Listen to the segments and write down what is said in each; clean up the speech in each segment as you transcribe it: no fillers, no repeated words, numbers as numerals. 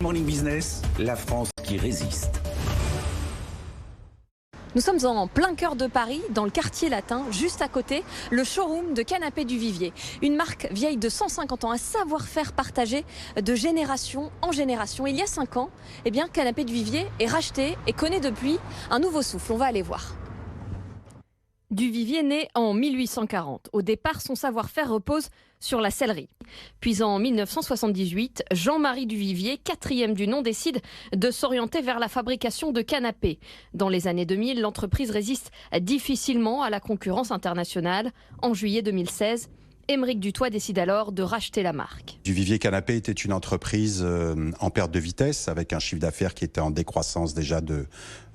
Morning Business, la France qui résiste. Nous sommes en plein cœur de Paris, dans le quartier latin, juste à côté, le showroom de Canapé du Vivier. Une marque vieille de 150 ans, un savoir-faire partagé de génération en génération. Il y a 5 ans, Canapé du Vivier est racheté et connaît depuis un nouveau souffle. On va aller voir. Du Vivier né en 1840. Au départ, son savoir-faire repose sur la sellerie. Puis en 1978, Jean-Marie Du Vivier, 4e du nom, décide de s'orienter vers la fabrication de canapés. Dans les années 2000, l'entreprise résiste difficilement à la concurrence internationale. En juillet 2016, Aymeric Dutoit décide alors de racheter la marque. Du Vivier Canapé était une entreprise en perte de vitesse, avec un chiffre d'affaires qui était en décroissance déjà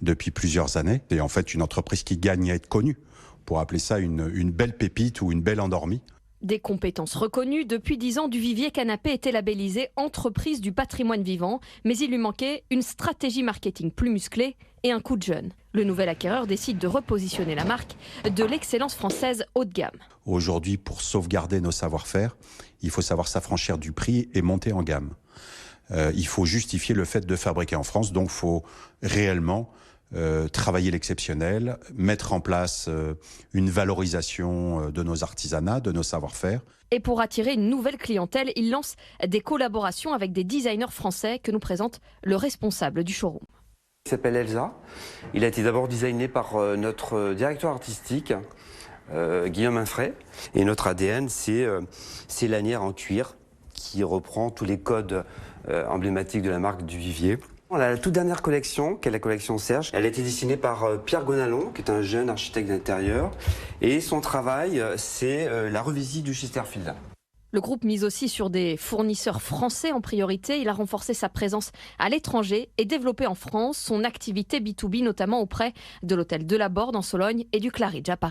depuis plusieurs années. Et en fait, une entreprise qui gagne à être connue. Pour appeler ça une belle pépite ou une belle endormie. Des compétences reconnues. Depuis 10 ans, Du Vivier Canapé était labellisé entreprise du patrimoine vivant, mais il lui manquait une stratégie marketing plus musclée et un coup de jeune. Le nouvel acquéreur décide de repositionner la marque de l'excellence française haut de gamme. Aujourd'hui, pour sauvegarder nos savoir-faire, il faut savoir s'affranchir du prix et monter en gamme. Il faut justifier le fait de fabriquer en France, donc il faut réellement travailler l'exceptionnel, mettre en place une valorisation de nos artisanats, de nos savoir-faire. Et pour attirer une nouvelle clientèle, il lance des collaborations avec des designers français que nous présente le responsable du showroom. Il s'appelle Elsa. Il a été d'abord designé par notre directeur artistique, Guillaume Infray. Et notre ADN, c'est lanière en cuir qui reprend tous les codes emblématiques de la marque Du Vivier. La toute dernière collection, qui est la collection Serge, elle a été dessinée par Pierre Gonalon, qui est un jeune architecte d'intérieur. Et son travail, c'est la revisite du Chesterfield. Le groupe mise aussi sur des fournisseurs français en priorité. Il a renforcé sa présence à l'étranger et développé en France son activité B2B, notamment auprès de l'hôtel de la Borde en Sologne et du Claridge à Paris.